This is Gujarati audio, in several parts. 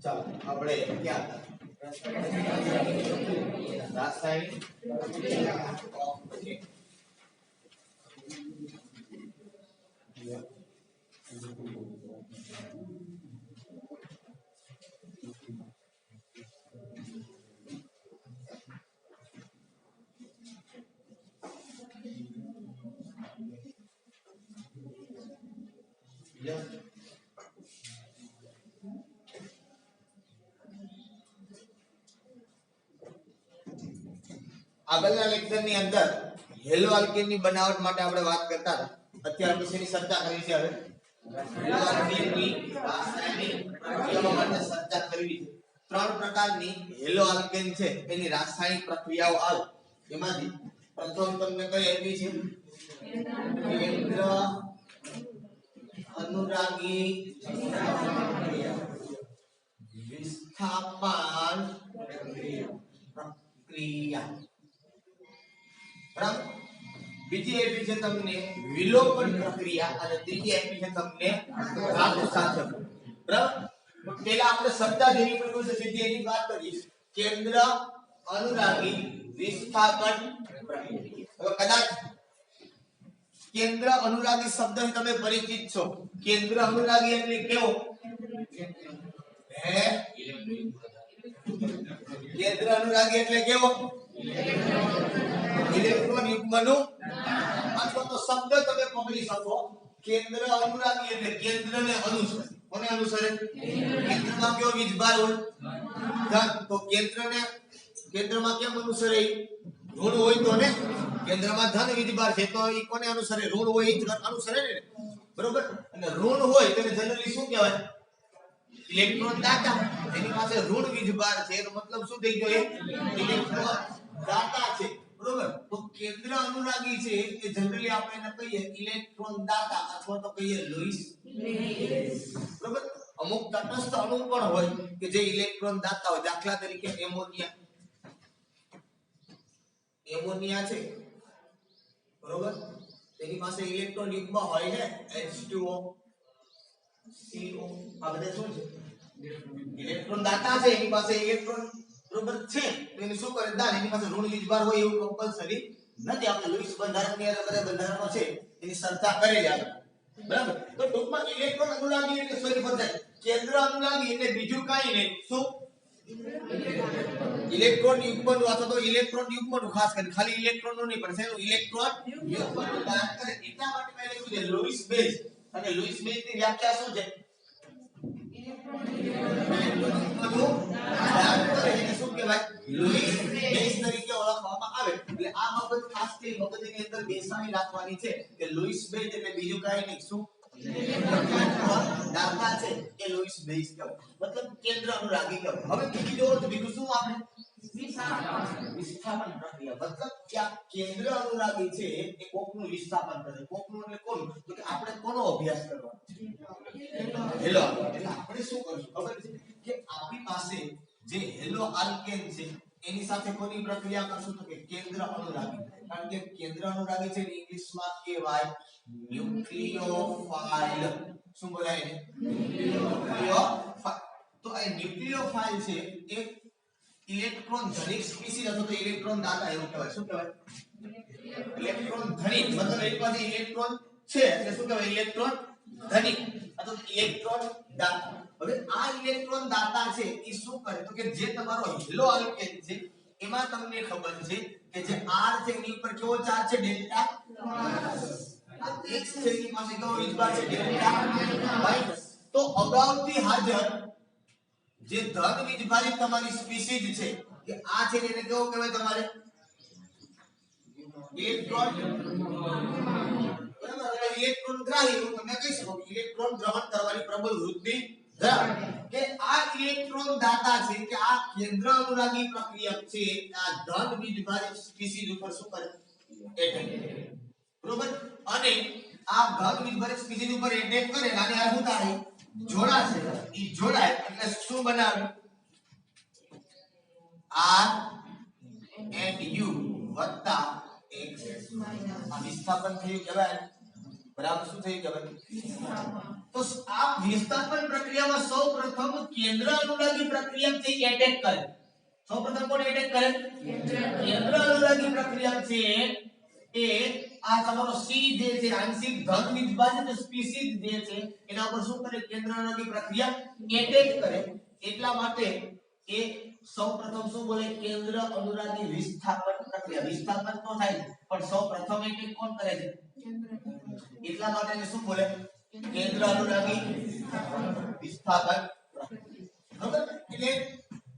ચાલો આપણે ક્યાં રાસાયણિક આગળના લેક્ચરની અંદર હેલો આલ્કેન ની બનાવટ માટે આપણે વાત કરતા હતા. અત્યારે આપણે શેની ચર્ચા કરી છે? હવે હેલો આલ્કેન ની રાસાયણિક પ્રક્રિયાઓ માટે ચર્ચા કરવી છે. ત્રણ પ્રકારની હેલો આલ્કેન છે એની રાસાયણિક પ્રક્રિયાઓ આવે. એમાંથી પ્રથમ તમને કઈ આપી છે? કેન્દ્ર અનુરાગી વિસ્થાપન પ્રક્રિયા. બરાબર. બીજી આપી છે તમને વિલોપન પ્રક્રિયા અને ત્રીજી આપી છે તમને ધાતુ સાધન. બરાબર. પહેલા આપણે શબ્દ જેની પર કોઈ સીધી એની વાત કરીએ. કેન્દ્ર અનુરાગી વિસ્થાપન પ્રક્રિયા. હવે કદાચ કેન્દ્ર અનુરાગી શબ્દ તમે પરિચિત છો. કેન્દ્ર અનુરાગી એટલે કેવો? કેન્દ્ર અનુરાગી એટલે કેવો? ઇલેક્ટ્રોન યુગ્મનું અથવા તો શબ્દ તમે પકડી શકો. કેન્દ્ર અનુરાગી એટલે કેન્દ્રને અનુસરે. કોને અનુસરે? કેન્દ્રમાં કયો વીજભાર હોય? ધન. તો કેન્દ્રમાં કેમ અનુસરે? ઋણ હોય તો ને. કેન્દ્રમાં ધન વીજભાર છે તો ઈ કોને અનુસરે? ઋણ હોય ઈ અનુસરે ને. બરોબર. અને ઋણ હોય તેને જનરલી શું કહેવાય? ઇલેક્ટ્રોન દાતા. એની પાસે ઋણ વીજભાર છે એનો મતલબ શું થઈ ગયો? ઇલેક્ટ્રોન દાતા છે. બરોબર. તો કેન્દ્ર અનુરાગી છે એ જનરલી આપણે એને કહીએ ઇલેક્ટ્રોન દાતા અથવા તો કહીએ લુઈસ બેઝ. બરોબર. અમુક તટસ્થ અણુ પણ હોય કે જે ઇલેક્ટ્રોન દાતા હોય. દાખલા તરીકે એમોનિયા છે. બરોબર. તેની પાસે ઇલેક્ટ્રોન યુગ્મ હોય ને H2O CO. આ બધા શું છે? ઇલેક્ટ્રોન દાતા છે. એની પાસે ઇલેક્ટ્રોન બરોબર છે તો એને શું કરે? દાન. એની પાસે ઋણ વીજભાર હોય એવું કમ્પલસરી નથી. આપણે લુઈસ બંધારણની અંદર બધા બંધારણો છે એની ચર્ચા કરેલી આપણે. બરાબર. તો ટૂંકમાં ઇલેક્ટ્રોન અનુરાગી એટલે સોરી બધાય કેન્દ્ર અનુરાગી એટલે બીજું કાઈ નહીં. શું? ઇલેક્ટ્રોન યુગ્મનું અથવા તો ઇલેક્ટ્રોન યુગ્મનું ખાસ કરીને ખાલી ઇલેક્ટ્રોનનું નહીં પણ શેનું? ઇલેક્ટ્રોન યુગ્મનું દાન કરે. એટલા માટે મેં લખ્યું છે લુઈસ બેઝ. અને લુઈસ બેઝની વ્યાખ્યા શું છે? લુઈસ બેઝ તરીકે ઓળખવામાં આવે. એટલે આ બાબત ખાસ કરી મગજની અંદર બેસાડી રાખવાની છે કે લુઈસ બેઝ એટલે બીજું કાઈ નહીં. શું? દાતા છે એ લુઈસ બેઝ કહેવાય. મતલબ કેન્દ્ર અનુરાગી કહેવાય. હવે બીજી જોવો તો બીજું શું આપણે? વિસ્થાપન પ્રક્રિયા. મતલબ કે આ કેન્દ્ર અનુરાગી છે એ કોકનું વિસ્થાપન કરે. કોકનું એટલે કોનું? તો કે આપણે કોનો અભ્યાસ કરવાનો? હેલો. એટલે આપણે શું કરશું ખબર છે કે આપણી પાસે જે હેલો આલ્કેન છે એની સાથે કોની પ્રક્રિયા કરશું? તો કે કેન્દ્ર અનુરાગી. કારણ કે કેન્દ્ર અનુરાગી છે ઇંગ્લિશમાં કહેવાય ન્યુક્લિયોફાઇલ. શું બોલાય ને? ન્યુક્લિયોફાઇલ. તો આ ન્યુક્લિયોફાઇલ છે એક ઇલેક્ટ્રોન ધનિક સ્પીસીઝ અથવા તો ઇલેક્ટ્રોન દાતા એવું કહેવાય. શું કહેવાય? ઇલેક્ટ્રોન ધનિક. મતલબ એની પાસે ઇલેક્ટ્રોન છે એટલે શું કહેવાય? ઇલેક્ટ્રોન ધનિક અથવા ઇલેક્ટ્રોન દાતા. હવે આ ઇલેક્ટ્રોન દાતા છે એ શું કરે? તો કે જે તમારો હેલો આલ્કેન છે એમાં તમને ખબર છે કે જે R છે એની ઉપર કેવો ચાર્જ છે? Delta plus. આ X છે એની પાસે કેવો વીજભાર છે? Delta minus. તો અગાઉથી હાજર જે ધન વીજભારિત તમારી સ્પીસીઝ છે કે આ છે એને કેવું કહેવાય તમારે ઇલેક્ટ્રોન બરાબર એટલે ઇલેક્ટ્રોન ગ્રાહી હું તમને કહી શકું ઇલેક્ટ્રોન ગ્રહણ કરવાની પ્રબળ વૃત્તિ ધરાવે કે આ ઇલેક્ટ્રોન દાતા છે કે આ કેન્દ્ર અનુરાગી પ્રક્રિયક છે આ ધન વીજભારિત સ્પીસીઝ ઉપર શું કરે એટેક બરોબર અને આ ધન વીજભારિત સ્પીસીઝ ઉપર એટેક કરે અને આ શું થાય જોડાશે ઈ જોડાય એટલે શું બનાવે R and U વત્તા x આ વિસ્થાપન થયું કહેવાય બરાબર શું થયું કહેવાય તો આ વિસ્થાપન પ્રક્રિયામાં સૌપ્રથમ કેન્દ્ર અનુરાગી પ્રક્રિયક છે એટેક કરે સૌપ્રથમ કોણ એટેક કરે કેન્દ્ર અનુરાગી પ્રક્રિયક છે એ આ તમારો C જે છે આંશિક ધન વીજભારિત સ્પીસીઝ જે છે એના ઉપર શું કરે કેન્દ્ર અનુરાગી પ્રક્રિયા એટેક કરે એટલા માટે એ સૌપ્રથમ શું બોલે કેન્દ્ર અનુરાગી વિસ્થાપન પ્રક્રિયા વિસ્થાપન તો થાય પણ સૌપ્રથમ એટેક કોણ કરે છે એટલા માટે એને શું બોલે કેન્દ્ર અનુરાગી વિસ્થાપન બરાબર એટલે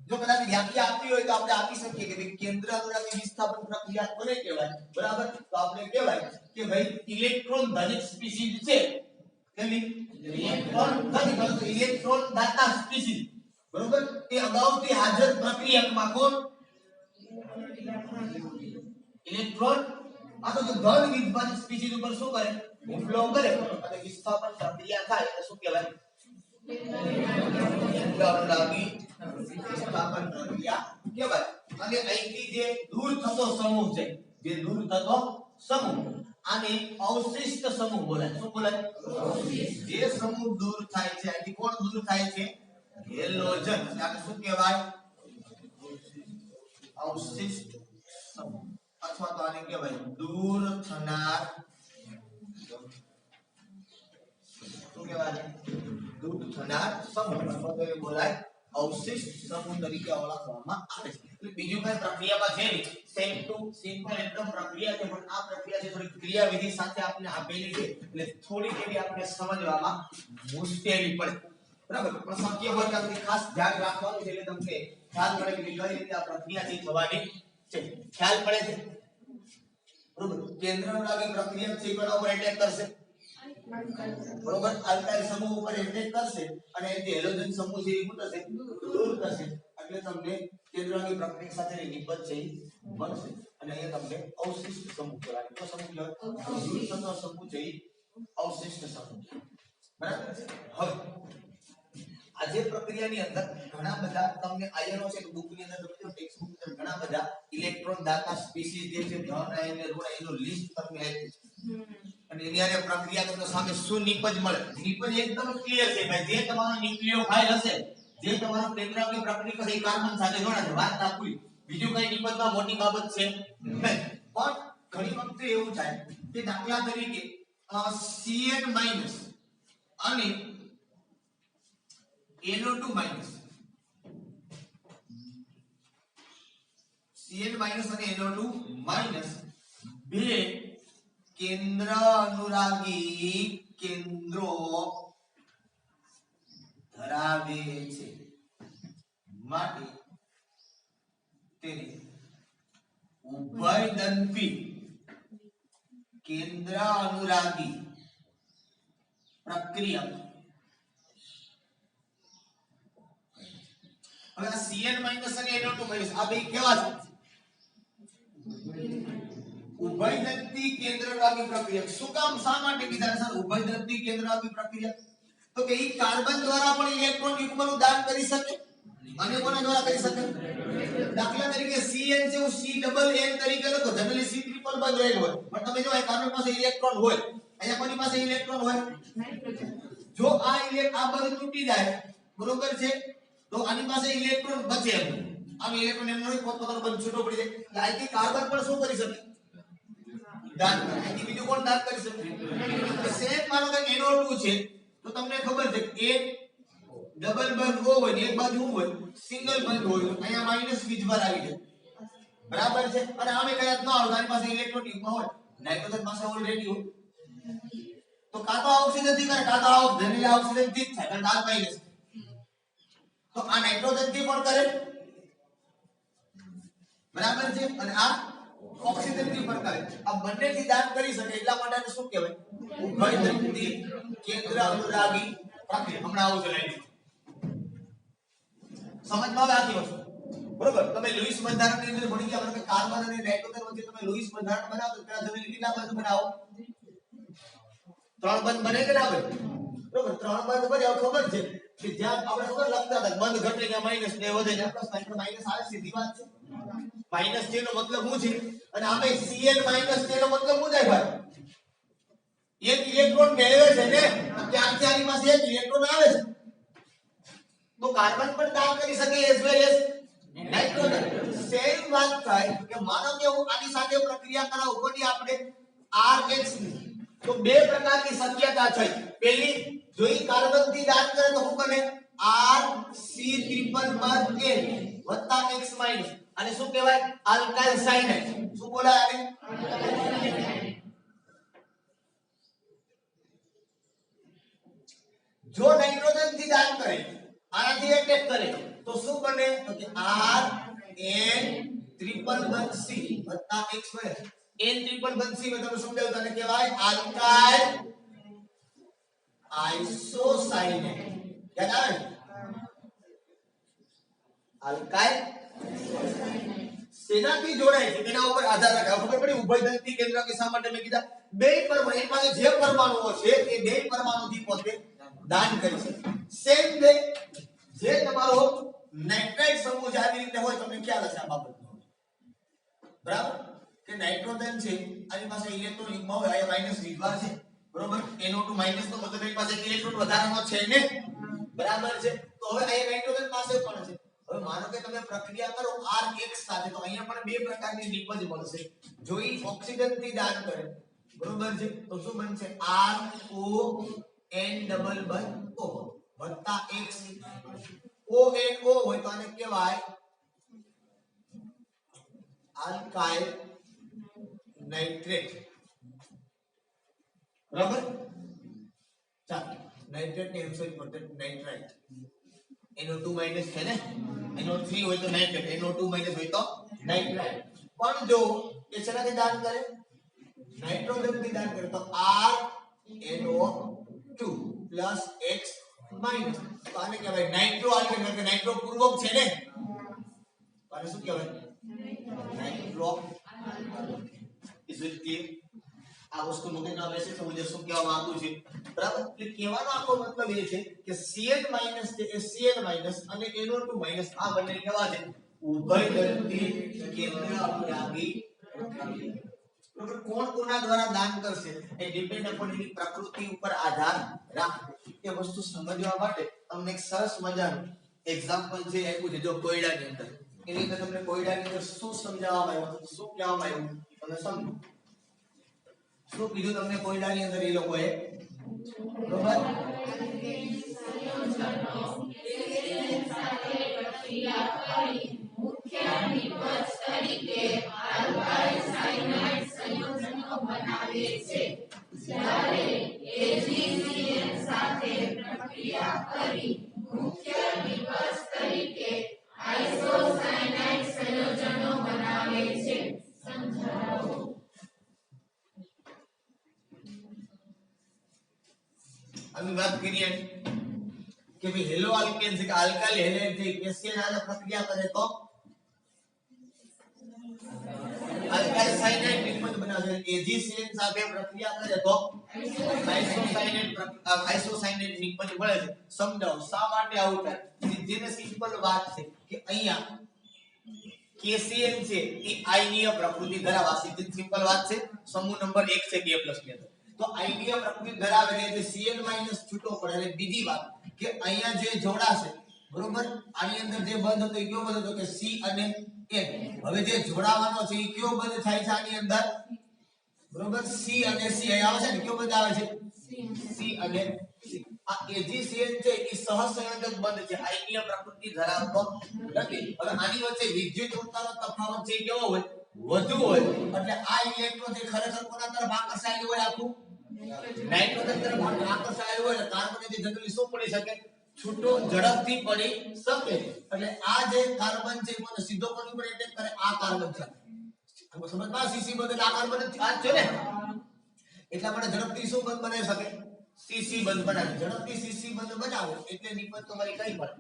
જો કદાચ વ્યાખ્યા આપી હોય તો આપણે આપી શકીએ કે ભાઈ કેન્દ્ર અનુરાગી વિસ્થાપન પ્રક્રિયા કોને કહેવાય બરાબર તો આપણે કહેવાય કે ભાઈ ઇલેક્ટ્રોન ધનિક સ્પીસીઝ છે કેવી ઇલેક્ટ્રોન દાતા સ્પીસીઝ બરોબર તે અગાઉથી હાજર પ્રક્રિયકમાં કોણ ઇલેક્ટ્રોન આ તો ધન વીજભારિત સ્પીસીઝ ઉપર શું કરે હુમલો કરે અને વિસ્થાપન પ્રક્રિયા થાય એટલે શું કહેવાય કેન્દ્ર અનુરાગી વિસ્થાપન પ્રક્રિયા કહેવાય અને અહીંથી જે દૂર થતો સમૂહ છે જે દૂર થતો સમૂહ આને અવશિષ્ટ સમૂહ બોલાય શું બોલાય જે સમૂહ દૂર થાય છે અહીંથી કોણ દૂર થાય છે હેલોજન એટલે શું કહેવાય અવશિષ્ટ સમૂહ અથવા તો આને કહેવાય દૂર થનાર શું કહેવાય દૂર થનાર સમૂહ અથવા તો એ બોલાય અવશિષ્ટ સમૂહ તરીકે ઓળખવામાં આવે છે એટલે બીજું કઈ પ્રક્રિયામાં છે નહીં સેમ ટુ સિમ્પલ એકદમ પ્રક્રિયા છે પણ આ પ્રક્રિયા છે થોડી ક્રિયાવિધિ સાથે આપણે આપેલી છે એટલે થોડી એવી આપણે સમજવામાં મુશ્કેલી પડે બરાબર પણ શક્ય હોય તો આપણે ખાસ ધ્યાન રાખવાનું છે એટલે તમને ખ્યાલ પડે કે કઈ રીતે આ પ્રક્રિયા છે થવાની છે ખ્યાલ પડે છે બરોબર કેન્દ્ર અનુરાગી પ્રક્રિયા છે કોના ઉપર એટેક કરશે બરોબર આલ્કાઇલ સમૂહ ઉપર એટેક કરશે અને જે હેલોજન સમૂહ છે એ શું થશે દૂર થશે એટલે તમને કેન્દ્ર અનુરાગી પ્રક્રિયા સાથેની નિબંધ છે મળશે અને અહીંયા તમને અવશિષ્ટ સમૂહ કહેવાય તો સમૂહ કહેવાય દૂર થતો સમૂહ છે અવશિષ્ટ સમૂહ બરાબર હવે આજે પ્રક્રિયાની અંદર ઘણા બધા તમને આયનો છે બુકની અંદર તમે ટેક્સ્ટ બુક અંદર ઘણા બધા ઇલેક્ટ્રોન દાતા સ્પીસીઝ જે છે ધન આયન ને ઋણ આયનનું લિસ્ટ તમને આપ્યું છે અને એની આરે પ્રક્રિયા તમને સામે શું નિપજ મળે નિપજ એકદમ ક્લિયર છે ભાઈ જે તમારો ન્યુક્લિયોફાઇલ હશે જે તમારો કેન્દ્રાવલી પ્રક્રિયા છે કાર્બન સાથે જોડાશે વાત ના પૂરી બીજું કઈ નિપજમાં મોટી બાબત છે નહીં પણ ઘણી વખતે એવું થાય કે દાખલા તરીકે Cn- અને NO2 માઈનસ Cn માઈનસ અને NO2 માઈનસ બે કેન્દ્ર અનુરાગી કેન્દ્રો ધરાવે છે માટે તેને ઉભયદંતી કેન્દ્ર અનુરાગી પ્રક્રિયા હવે આ Cn- અને NO2 આ બે કેવા છે ઉભયદંતી કેન્દ્રવાળી પ્રક્રિયા શું કામ શા માટે કીધા સર ઉભયદંતી કેન્દ્રવાળી પ્રક્રિયા તો કે ઈ કાર્બન દ્વારા પણ ઇલેક્ટ્રોન યુગ્મનું દાન કરી શકે અને કોના દ્વારા કરી શકે દાખલા તરીકે Cn છે હું C=N તરીકે લખો જનરલી C ટ્રિપલ બંધ રહેલો હોય પણ તમે જો આ કાર્બન પાસે ઇલેક્ટ્રોન હોય અહીંયા કોની પાસે ઇલેક્ટ્રોન હોય જો આ બંધ તૂટી જાય બરોબર છે તો આની પાસે ઇલેક્ટ્રોન બચે આમ ઇલેક્ટ્રોન એમનો પોતપોતાનો બંધ છૂટો પડી જાય એટલે આથી કાર્બન પણ શું કરી શકે દાન કરે આથી બીજું કોણ દાન કરી શકે સેમ માનો કે NO2 છે તો તમને ખબર છે એક ડબલ બંધ હોય ને એક બાજુ શું હોય સિંગલ બંધ હોય અહીંયા માઈનસ વીજભાર આવી જાય બરાબર છે અને આમે કદાચ ન આવે આની પાસે ઇલેક્ટ્રોન યુગ્મ હોય નાઇટ્રોજન પાસે ઓલરેડી હોય તો કાં તો ઓક્સિજન થી કરે કાં તો જનરલી ઓક્સિજન થી જ થાય કારણ કે આ માઈનસ તો આ નાઇટ્રોજન થી પણ કરે બરાબર છે અને આ ઓક્સિજનથી પ્રકાર આ બંનેથી દાન કરી શકે એટલા માટે શું કહેવાય ઉભયદંતી કેન્દ્ર અનુરાગી પ્રક્રિયા હમણાં આવું ચલાવી સમજમાં આવે આખી વસ્તુ બરોબર તમે લુઈસ બંધારણની અંદર ભણી ગયા કે કાર્બન અને નાઇટ્રોજન વચ્ચે તમે લુઈસ બંધારણ બનાવો તો ત્યાં જમીન કેટલા બંધ બનાવો 3 બંધ બને કે ના બને બરોબર 3 બંધ બને ખબર છે કે જ્યાં આપણે ખબર લખતા હતા બંધ ઘટે કે માઈનસ ને વધે ને પ્લસ માઈનસ આવે સીધી વાત છે માઈનસ નો મતલબ શું છે અને આમે Cl નો મતલબ શું થાય ભાઈ એક ઇલેક્ટ્રોન મેળવે છે ને ત્યાંથી આની પાસે એક ઇલેક્ટ્રોન આવે છે તો કાર્બન પણ દાન કરી શકે as well as nitrogen same વાત થાય કે માનો કે હું આની સાથે પ્રક્રિયા કરાવું કોની આપણે RH ની તો બે પ્રકારની શક્યતા છે પહેલી જોઈ કાર્બન થી દાન કરે તો શું બને RC≡N X- અને શું કહેવાય આલ્કાઇલ સાયનાઇડ શું બોલાય આને જો નાઇટ્રોજન થી દાન કરે આનાથી એટેક કરે તો શું બને તો કે RN≡C X N≡C में તમે સમજાવ તને કહેવાય આલ્કાઇલ આઇસોસાયનેટ યાદ આવે આલ્કાઇલ સેનાથી જોડાય છે તેના ઉપર આધાર રાખે ખબર પડી ઉભયદંતી કેન્દ્ર કે શા માટે મેં કીધા બે પરમાણુ એની પાસે જે પરમાણુઓ છે એ બે પરમાણુથી પોતે દાન કરી શકે સેમ વે જે તમારો નાઇટ્રાઇટ સમૂહ જે આવી રીતે હોય તમને ખ્યાલ હશે આ બાબતનો બરાબર કે નાઇટ્રોજન છે આની પાસે ઇલેક્ટ્રોન યુગ્મ હોય આ માઈનસ વિધવાર છે બરોબર NO2 માઈનસ નો મતલબ એની પાસે ઇલેક્ટ્રોન વધારાનો છે ને બરાબર છે તો હવે આ નાઇટ્રોજન પાસે પણ છે હવે માનો કે તમે પ્રક્રિયા કરો RH સાથે તો અહીંયા પણ બે પ્રકારની નિપજ મળશે જો ઈ ઓક્સિજન થી દાન કરે બરોબર છે તો શું બનશે RON વત્તા X ONO હોય તો આને કહેવાય આલ્કાઇલ નાઇટ્રેટ બરાબર ચાલો નાઇટ્રેટ ને એમસોલ પર નાઇટ્રાઇટ NO2 માઈનસ છે ને NO3 હોય તો નાઇટ્રેટ NO2 માઈનસ હોય તો નાઇટ્રાઇટ પણ જો એ શેનાથી દાન કરે નાઇટ્રોજન થી દાન કરે તો RNO2 પ્લસ X માઈનસ તો આને કહેવાય નાઇટ્રો આલ્કેન એટલે નાઇટ્રો પૂર્વક છે ને આને શું કહેવાય નાઇટ્રો ઇઝ ક્લિયર આ વસ્તુ મગજમાં બેસે તો હું જે શું કહેવા માંગુ છું બરાબર એટલે કહેવાનો આખો મતલબ એ છે કે Cl- છે એ Cl- અને NO2- આ બંને કેવા છે ઉભયદંતી કેન્દ્ર અનુરાગી બરાબર કોણ કોના દ્વારા દાન કરશે એ ડિપેન્ડ અપોન એની પ્રકૃતિ ઉપર આધાર રાખે એ વસ્તુ સમજવા માટે તમને એક સરસ મજાનું એક્ઝામ્પલ જે આપ્યું છે જો કોયડાની અંદર એની અંદર તમને કોયડાની અંદર શું સમજાવવામાં આવ્યું શું કહેવામાં આવ્યું તમે સમજો શું કીધું તમને કોયડાની અંદર એ લોકોએ બરોબર મુખ્ય નિપજ તરીકે આલ્કાઇલ સાયનાઇડ સંયોજનો બનાવે છે જ્યારે AgCN સાથે પ્રક્રિયા કરી મુખ્ય નિપજ તરીકે આઇસોસાયનાઇડ સંયોજનો બનાવે છે સમજાવો अभी बात करिए कि भाई हेलो अल्केन से अल्काइल हैलाइड से केसीएन आने प्रक्रिया करे तो अल्काइल साइनाइड निपज बनावे एजीसीएन સાથે પ્રક્રિયા કરે તો આઇસોસાયનેટ નિપજ મળે છે સમજાવો શા માટે આવું થાય જેને સિમ્પલ વાત છે કે અહીંયા કેસીએન છે એ આયનીય પ્રકૃતિ ધરાવે છે સિમ્પલ વાત છે સમૂહ નંબર 1 છે 2 પ્લસ ની અંદર तो आइडिया प्रकृति धरावे એટલે Cl- છૂટો પડે એટલે બીજી વાત કે અહીંયા જે જોડાશે બરોબર આની અંદર જે બંધ હતો એ કયો બંધ હતો કે C અને N હવે જે જોડાવાનો છે એ કયો બંધ થાય છે આની અંદર બરોબર C અને C અહીં આવે છે ને કયો બંધ આવે છે C અને C આ AgCN છે એ સહસંયોજક બંધ છે આઇડીય પ્રકૃતિ ધરાવતો નથી હવે આની વચ્ચે વિદ્યુત ઊર્જાનો તફાવત છે કેવો હોય વધુ હોય એટલે આ ઇલેક્ટ્રોન જે ખરેખર કોના તરફ આકર્ષાયેલું હોય આખું નાઇટ્રોજન તરફ આકર્ષાયેલું હોય એટલે કાર્બન થી જનરલી શું પડી શકે છૂટો ઝડપથી પડી શકે. એટલે આ જે કાર્બન છે મને સીધો કોની ઉપર એટેક કરે? આ કાર્બન છે. સમજમાં સીસી બંધ આ કાર્બન ચાર્જ છે ને, એટલા માટે ઝડપથી શું બંધ બનાવી શકે? સીસી બંધ બનાવે. ઝડપથી સીસી બંધ બનાવો એટલે નિપજ તમારી કઈ પડે?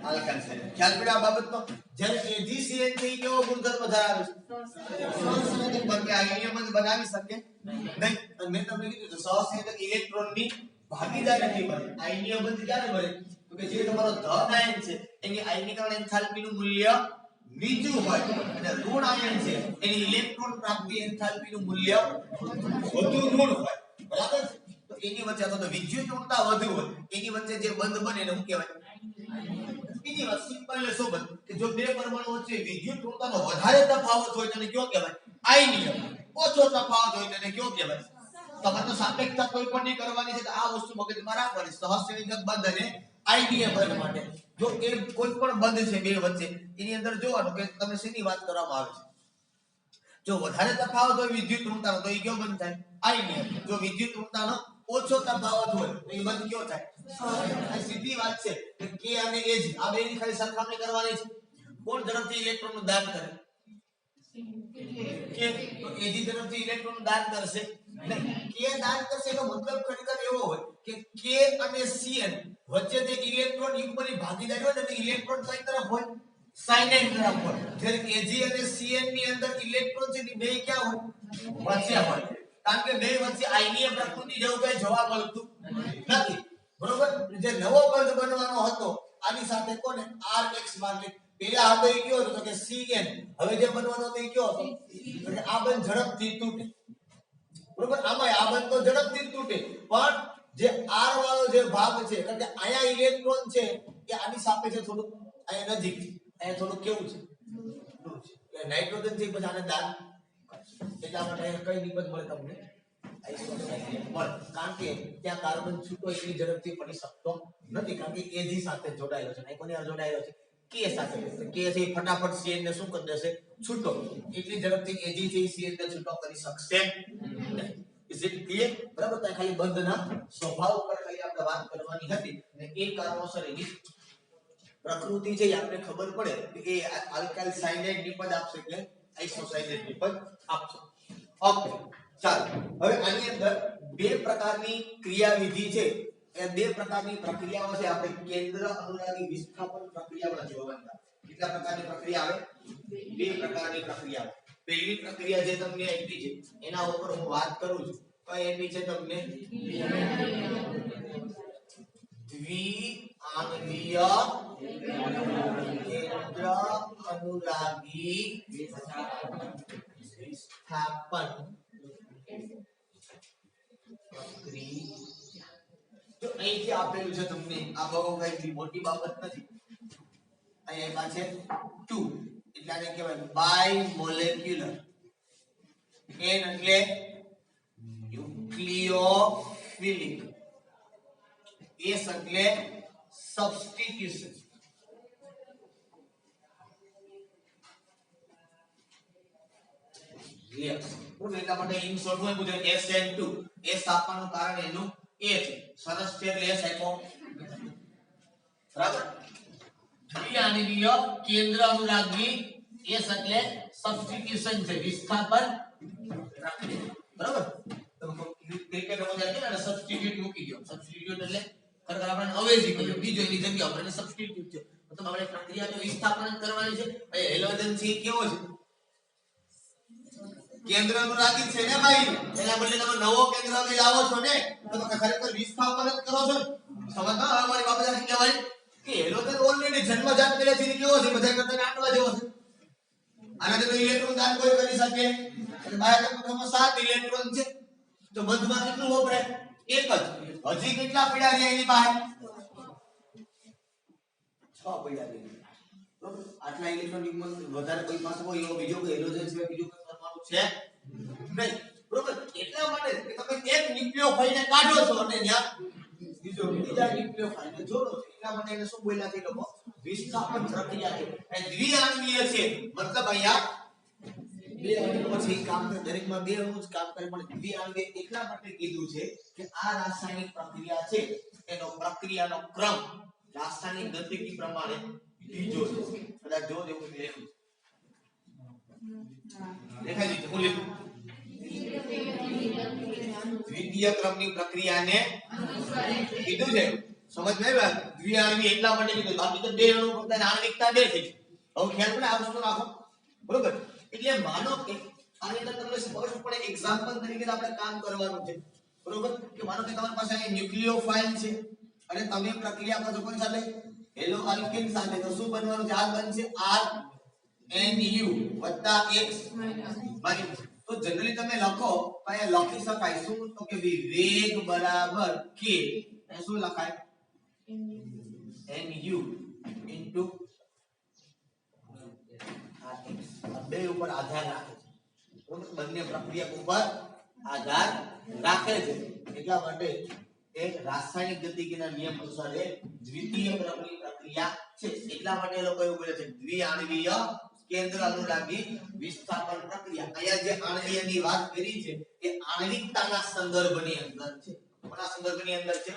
Alkyl side. ખ્યાલ પડ્યો આ બાબતનો? જ્યારે AgCN છે એ કેવો ગુણધર્મ ધરાવે છે? સહસંયોજક બંધ. આયનીય બંધ બનાવી શકે નહીં. મેં તમને કીધું સહસંયોજક ઇલેક્ટ્રોનની ભાગીદારી નથી બને. આયનીય બંધ ક્યારે બને? તો કે જે તમારો ધન આયન છે એની આયનીકરણ એન્થાલ્પીનું મૂલ્ય નીચું હોય અને ઋણ આયન છે એની ઇલેક્ટ્રોન પ્રાપ્તિ એન્થાલ્પીનું મૂલ્ય વધુ ઋણ હોય. બરાબર છે? તો એની વચ્ચે અથવા તો વિદ્યુત ઋણતા વધુ હોય એની વચ્ચે જે બંધ બને એને શું કહેવાય? બીજી વાત સિમ્પલ ને શું બંધ? કે જો બે પરમાણુ વચ્ચે વિદ્યુત ઋણતાનો વધારે તફાવત હોય તેને કયો કહેવાય? આયનીય. ઓછો તફાવત હોય તેને કયો કહેવાય? તમારે તો સાપેક્ષતા કોઈ પણ ની કરવાની છે તો આ વસ્તુ મગજમાં રાખવાની. સહસંયોજક બંધ અને આયનીય બંધ માટે જો એ કોઈ પણ બંધ છે બે વચ્ચે એની અંદર જોવાનું કે તમે શેની વાત કરવામાં આવે છે. જો વધારે તફાવત હોય વિદ્યુત ઋણતાનો તો એ કયો બંધ થાય? આયનીય. જો વિદ્યુત ઋણતાનો ઓછો તફાવત હોય તો એ બંધ કયો થાય? આ સીધી વાત છે કે K અને Ag આ બેની ખાલી સરખામણી કરવાની છે. કોણ ઝડપથી ઇલેક્ટ્રોનનું દાન કરે? કે તો Ag ઝડપથી ઇલેક્ટ્રોનનું દાન કરશે નહીં. K દાન કરશે એનો મતલબ ખરેખર એવો હોય કે K અને Cn વચ્ચે જે ઇલેક્ટ્રોન યુગ્મની ભાગીદારી હોય ને તે ઇલેક્ટ્રોન કઈ તરફ હોય? સાયનાઇડ તરફ હોય. જ્યારે Ag અને Cn ની અંદર ઇલેક્ટ્રોન છે એ બે ક્યાં હોય? વચ્ચે હોય. કારણ કે બે વચ્ચે આયનીય પ્રકૃતિ જેવું કઈ જોવા મળતું નથી. બરોબર? જે નવો બંધ બનવાનો હતો આની સાથે કોને? Rx માર્કે પેલા હતો એ કયો હતો? તો કે Cn. હવે જે બનવાનો હતો એ કયો હતો? એટલે આ બંધ ઝડપથી તૂટે. બરોબર? આમાં આ બંધ તો ઝડપથી તૂટે પણ જે R વાળો જે ભાગ છે કારણ કે આયા ઇલેક્ટ્રોન છે એ આની સાપેક્ષે થોડું આયા નજીક છે. આયા થોડું કેવું છે? દૂર છે. એટલે નાઇટ્રોજન છે પછી આને દાન એટલા માટે કઈ નિપજ મળે તમને? કારણ કે ત્યાં કાર્બન છૂટો એટલી ઝડપથી પડી શકતો નથી કારણ કે Ag સાથે જોડાયેલો છે. અને કોની સાથે જોડાયેલો છે? K સાથે. K છે ફટાફટ Cn ને શું કરી દેશે? છૂટો. એટલી ઝડપથી Ag છે Cn ને છૂટો કરી શકશે નહીં. Is it clear? બરાબર? તો ખાલી બંધના સ્વભાવ પર ખાલી આપણે વાત કરવાની હતી અને એ કારણોસર એની પ્રકૃતિ છે એ આપણે ખબર પડે કે એ આલ્કાઇલ સાયનાઇડ નિપજ આપશે કે આઇસોસાયનાઇડ નિપજ આપશે. ઓકે ચાલો હવે આની અંદર બે પ્રકારની ક્રિયાવિધિ છે. એ બે પ્રકારની પ્રક્રિયાઓ છે. આપણે કેન્દ્ર અનુરાગી વિસ્થાપન પ્રક્રિયામાં જોવાના. કેટલા પ્રકારની પ્રક્રિયા આવે? બે પ્રકારની પ્રક્રિયા. પહેલી પ્રક્રિયા જે તમને આપી છે એના ઉપર હું વાત કરું છું. કઈ આપી છે તમને? દ્વિઆણ્વીય કેન્દ્ર અનુરાગી વિસ્થાપન તો અહીંથી આપેલું છે તમને. આ બહુ કઈ મોટી બાબત નથી. અહીંયા છે 2 એટલે આને કહેવાય બાયમોલેક્યુલર. N એટલે ન્યુક્લિયોફિલિક. S એટલે સબસ્ટિટ્યુશન. એટલા માટે ઇન શોર્ટ માં પૂછે SN2. S આપવાનું કારણ એનું A છે. સરસ છે એટલે S આપ્યો. બરાબર? દ્વિઆણ્વીય કેન્દ્ર અનુરાગી. S એટલે સબસ્ટિટ્યુશન છે વિસ્થાપન પ્રક્રિયા. બરાબર? તમે ક્રિકેટ રમવા જાય ને સબસ્ટિટ્યુટ મૂકી દો. સબસ્ટિટ્યુટ એટલે ખરેખર આપણે અવેજી કર્યો બીજો એની જગ્યા ઉપર એને સબસ્ટિટ્યુટ છે. મતલબ આપણે પ્રક્રિયા તો વિસ્થાપન કરવાની છે. એ હેલોજન છે કેવો છે? કેન્દ્ર અનુરાગી છે ને ભાઈ. એના બદલે તમે નવો કેન્દ્ર અનુરાગી લાવો છો ને તો તમે ખરેખર વિસ્થાપન જ કરો છો. સમજમાં હવે મારી બાબત આ કહેવાય કે હેલોજન ઓલરેડી જન્મજાત પહેલેથી કેવો છે? બધા કરતા આટલા જેવો છે. આનાથી તો ઇલેક્ટ્રોન દાન કોઈ કરી શકે એટલે બાહ્ય તત્વમાં 7 ઇલેક્ટ્રોન છે તો બંધમાં કેટલું વપરાય? એક જ. હજી કેટલા પડ્યા છે એની બહાર? 6 પડ્યા છે. બરોબર? આટલા ઇલેક્ટ્રોન યુગ્મ વધારે કોઈ પાસે હોય એવો બીજો કોઈ હેલોજન સિવાય બીજો કોઈ પરમાણુ છે નહીં. બરોબર? એટલા માટે કે તમે એક ન્યુક્લિયોફાઇલને કાઢો છો અને ત્યાં બીજા ન્યુક્લિયોફાઇલને જોડો છો. એટલા માટે એને શું બોલ્યા છે લોકો? વિસ્થાપન પ્રક્રિયા છે. એ દ્વિઆણ્વીય છે મતલબ અહીંયા બે અણુ પછી કામ કરે, દરેકમાં બે અણુ જ કામ કરે, પણ દ્વિઆણુવીય એટલા માટે કીધું છે કે આ રાસાયણિક પ્રક્રિયા છે એનો પ્રક્રિયાનો ક્રમ રાસાયણિક ગતિકી પ્રમાણે બીજો છે. કદાચ જો એવું લખ્યું દેખાય છે બોલી દ્વિતીય ક્રમની પ્રક્રિયાને કીધું છે. સમજ નહી વાત દ્વિઆણુવીય એટલા માટે કીધું, બાકી તો બે અણુ પોતાની આણવિકતા બે થઈ. હવે ખ્યાલ પડે આ વસ્તુ રાખો બરોબર. એટલે માનો કે આની અંદર તમને સ્પષ્ટપણે એક્ઝામ્પલ તરીકે આપણે કામ કરવાનું છે બરોબર. કે માનો કે તમારી પાસે અહીં ન્યુક્લિયોફાઇલ છે અને તમે પ્રક્રિયા કરો કોની સાથે હેલો આલ્કેન સાથે, તો શું બનવાનું છે? આ બનશે RNU + X માઈનસ. તો જનરલી તમે લખો તો અહીંયા લખી શકાય શું? તો કે વેગ બરાબર k એ શું લખાય? Nu into બે ઉપર આધાર રાખે છે બંને પ્રક્રિયા ઉપર આધાર રાખે છે. એટલા માટે એક રાસાયણિક ગતિકીના નિયમ અનુસાર દ્વિતીય ક્રમની પ્રક્રિયા છે. એટલા માટે લોકો એવું બોલે છે દ્વિઆણવીય કેન્દ્ર અનુરાગી વિસ્થાપન પ્રક્રિયા. અહીંયા જે આણવીયની વાત કરી છે એ આણવિકતાના સંદર્ભની અંદર છે. કોના સંદર્ભની અંદર છે?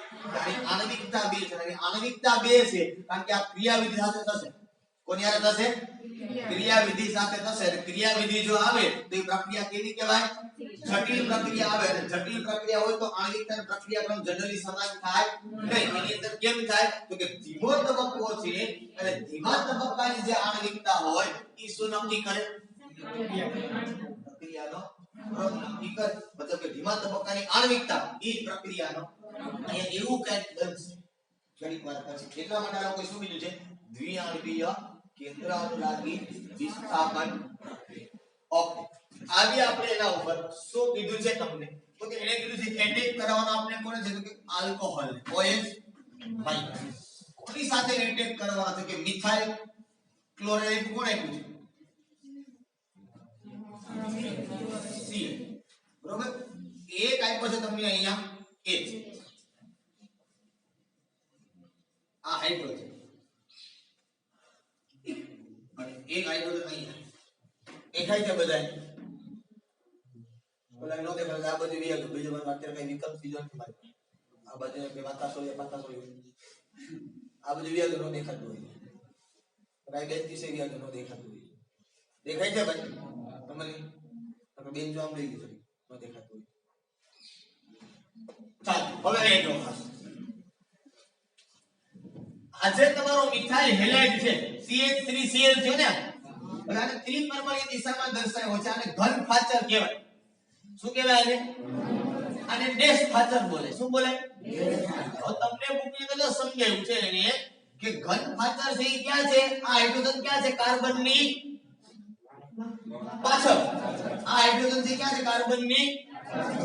આણવિકતા બે છે. આણવિકતા બે છે કારણ કે આ ક્રિયાવિધિ સાથે થશે. કોની સાથે થશે? ક્રિયાવિધિ સાથે થશે. અને ક્રિયાવિધિ જો આવે તો એ પ્રક્રિયા કેવી કહેવાય? જટિલ પ્રક્રિયા આવે. અને જટિલ પ્રક્રિયા હોય તો આણવિકતાનો પ્રક્રિયાક્રમ જનરલી સમાન થાય નહીં. એની અંદર કેમ થાય? તો કે ધીમો તબક્કો છે અને ધીમા તબક્કાની જે આણવિકતા હોય એ શું નક્કી કરે? પ્રક્રિયાનો ક્રમ નક્કી કરે. મતલબ કે ધીમા તબક્કાની આણવિકતા એ પ્રક્રિયાનો અહીંયા એવું કંઈક બનશે ઘણી વાર પછી. એટલા માટે આ લોકો શું કીધું છે? દ્વિઆણવીય કેન્દ્ર અનુરાગી વિસ્થાપન પ્રક્રિયા. ઓકે, આવી આપણે એના ઉપર શું કીધું છે તમને? તો કે એને કીધું છે એટેક કરવાનો આપણે કોને છે? તો કે આલ્કોહોલ OH- કોની સાથે એટેક કરવાનો છે? કે મિથાઇલ ક્લોરાઇડ કોણ આપ્યું છે? Cl બરોબર. એક આપ્યો છે તમને અહીંયા H, આ હાઇડ્રોજન અને એક હાઇડ્રોજન અહીંયા દેખાય છે બધા બોલા નો દેખાય. આ બધી વિયર બીજો મને અત્યારે કઈ વિકલ્પ બીજો નથી મારી. આ બધી બે વાતા સોય આ બધી વિયર નો દેખાતું હોય. કઈ બે ત્રીસે વિયર નો દેખાતું હોય. દેખાય છે ભાઈ તમને? તમે બેન જો આમ લઈ ગયું નો દેખાતું હોય. ચાલો હવે એ જો ખાસ આજે તમારો મિથાઇલ હેલાઇડ છે CH3Cl છે ને, અને ત્રિપરમાણીય દિશામાં દર્શાવ્યો છે. આને ઘન ફાચર કહેવાય. શું કહેવાય આને? આને ડેશ ફાચર બોલે. શું બોલે? હવે તમને બુકની અંદર સમજાયું છે એને કે ઘન ફાચર છે એ ક્યાં છે? આ હાઇડ્રોજન ક્યાં છે? કાર્બનની પાછળ. આ હાઇડ્રોજન છે ક્યાં છે? કાર્બનની.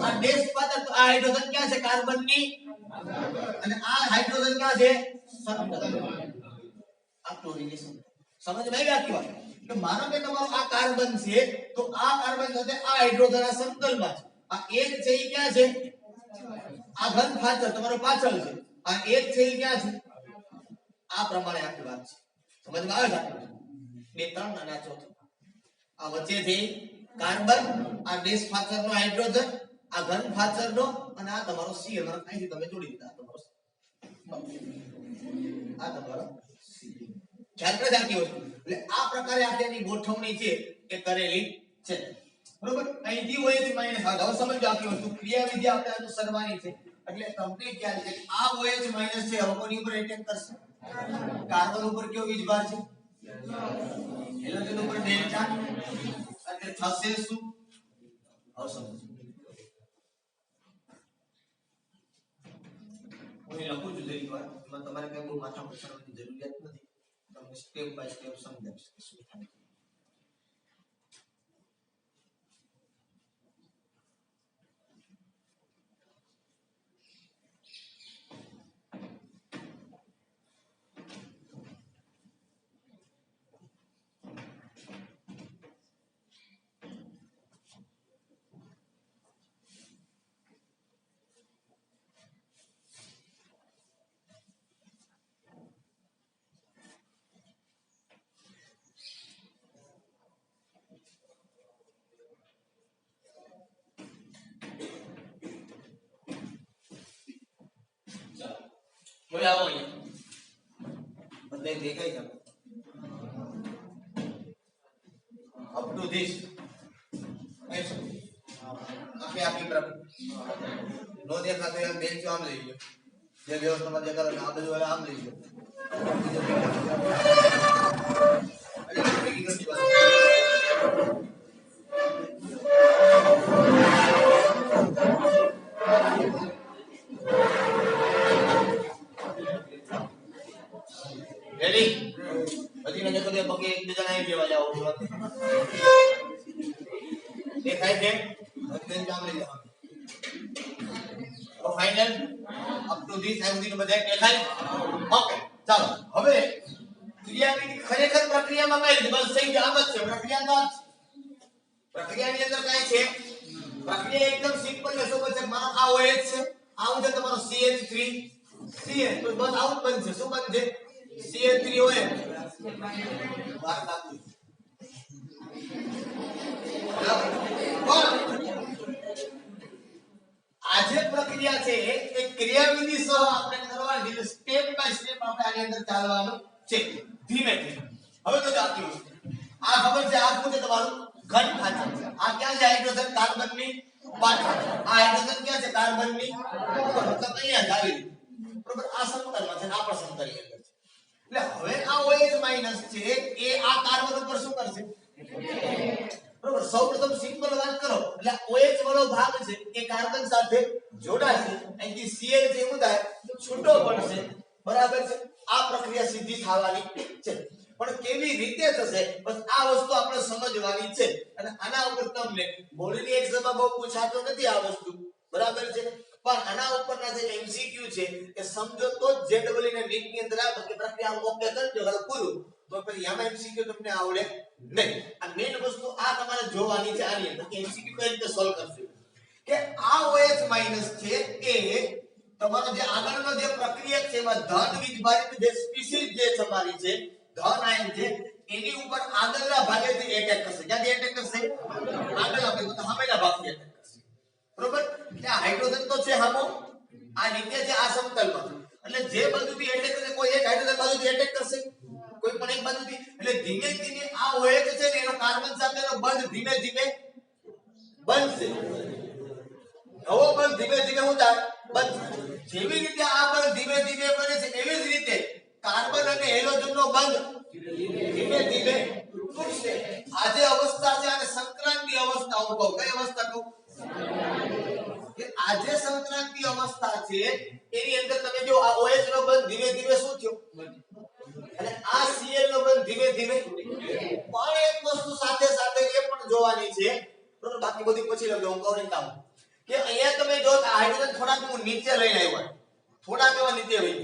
આ ડેશ ફાચર તો આ હાઇડ્રોજન ક્યાં છે? કાર્બનની. અને આ હાઇડ્રોજન ક્યાં છે? આ ક્લોરીનેશન. સમજમાં આવી આખી વાત? કે માનો કે તમારો આ કાર્બન છે તો આ કાર્બન સાથે આ હાઇડ્રોજન આ સમતલમાં છે. આ એક છે એ ક્યાં છે? આ ઘન ફાચર તમારો પાછળ છે. આ એક છે એ ક્યાં છે? આ પ્રમાણે આખી વાત છે. સમજમાં આવે છે? બે ત્રણ અને આ ચોથું. આ વચ્ચે છે કાર્બન, આ ડેશ ફાચરનો હાઇડ્રોજન, આ ઘન ફાચરનો, અને આ તમારો Cl. અહીંથી તમે જોડી દીધા. આ તમારો ખ્યાલ પડે આખી વસ્તુ. એટલે આ પ્રકારે આની ગોઠવણી છે એ કરેલી છે બરોબર. અહીંથી OH- હવે સમજો આખી વસ્તુ ક્રિયાવિધિ આપણે અનુસરવાની છે. એટલે તમને ખ્યાલ છે કે આ OH- છે હવે કોની ઉપર એટેક કરશે? કાર્બન ઉપર કયો વીજભાર છે? હેલોજન ઉપર ડેલ્ટા. એટલે થશે શું? હવે સમજો હું લખું છું જરી વાર. તમારે કઈ બહુ માથા પર ચડવાની જરૂરિયાત નથી. તમને સ્ટેપ બાય સ્ટેપ સમજાવીશ કે શું થાય. હવે આવો અહીંયા બધે દેખાય છે અપ ટુ ધીસ આખી તરફ નો દેખાતો એમ બેન્ચ આમ લઈ લો જે વ્યવસ્થામાં જે કરે આ બધું આમ લઈ લો રેડી બધી નજર કરી પગે એકબીજાને આવી લેવા જાવ દેખાય છે બધું કામ લઈ જાવ તો ફાઇનલ અપ ટુ ધીસ આ બધું બધા દેખાય ઓકે ચાલો હવે ક્રિયાની ખરેખર પ્રક્રિયામાં કઈ બસ સહી આમ જ છે પ્રક્રિયાની અંદર કાઈ છે પ્રક્રિયા એકદમ સિમ્પલ છે શું છે મારો આ OH છે આવું છે તમારો CH3 CH તો બસ આવું બનશે શું બનશે CH3 OH વાત સાચી આજે પ્રક્રિયા છે એ ક્રિયાવિધિ સહ આપણે કરવાની છે સ્ટેપ બાય સ્ટેપ આપણે આની અંદર ચાલવાનું છે ધીમે ધીમે હવે તો જાતી વસ્તુ આ ખબર છે આ શું છે તમારું ઘન ખાંચા છે આ ક્યાં છે હાઇડ્રોજન કાર્બનની પાછળ આ હાઇડ્રોજન ક્યાં છે કાર્બનની ઉપર મતલબ અહીંયા જ આવી બરોબર આ સમતલમાં છે આ પણ સમતલની અંદર છે એટલે હવે આ OH માઈનસ છે એ આ કાર્બન ઉપર શું કરશે બરોબર સૌપ્રથમ સિમ્પલ વાત કરો એટલે OH વાળો ભાગ છે એ કાર્બન સાથે જોડાશે અહીંથી Cl જે શું થાય છૂટો પડશે બરાબર છે આ પ્રક્રિયા સીધી થવાની છે પણ કેવી રીતે થશે બસ આ વસ્તુ આપણે સમજવાની છે અને આના ઉપર તમને બોર્ડની એક્ઝામમાં બહુ પૂછાતો નથી આ વસ્તુ બરાબર છે પણ આના ઉપરના જે MCQ છે એ સમજો તો જ JEE ને નીટ ની અંદર આ બધી પ્રક્રિયા ઓકે કરજો હવે પૂરું તો પછી આમાં MCQ તમને આવડે નહીં આ મેઈન વસ્તુ આ તમારે જોવાની છે આની અંદર કે MCQ કઈ રીતે સોલ્વ કરશું કે આ OH માઈનસ છે એ તમારો જે આગળનો જે પ્રક્રિયા છે એમાં ધન વીજભારિત જે સ્પીસીઝ જે તમારી છે ધન આયન છે એની ઉપર આગળના ભાગેથી એટેક કરશે ક્યાંથી એટેક કરશે આગળના ભાગે તો સામેના ભાગથી એટેક કરશે બરોબર એટલે હાઇડ્રોજન તો છે હામો આ નીચે છે આ સમતલમાં એટલે જે બાજુથી એટેક કરે કોઈ એક હાઇડ્રોજન બાજુથી એટેક કરશે કોઈ પણ એક બાજુથી એટલે ધીમે ધીમે આ OH છે ને એનો કાર્બન સાથેનો બંધ ધીમે ધીમે બનશે નવો બંધ ધીમે ધીમે શું થાય બનશે જેવી રીતે આ બંધ ધીમે ધીમે બને છે એવી જ રીતે કાર્બન અને હેલોજનનો બંધ ધીમે ધીમે તૂટશે આ જે અવસ્થા છે આને સંક્રાંતિ અવસ્થા હું કહું કઈ અવસ્થા કહું કે આ જે સંક્રાંતિ અવસ્થા છે એની અંદર તમે જો આ OH નો બંધ ધીમે ધીમે શું થયો અને આ Cl નો બંધ ધીમે ધીમે પણ એક વસ્તુ સાથે સાથે એ પણ જોવાની છે બરોબર બાકી બધી પછી લખજો હું કહું કામ કે અહીંયા તમે જો હાઇડ્રોજન થોડાક હું નીચે લઈને આવ્યો થોડાક એવા નીચે વહી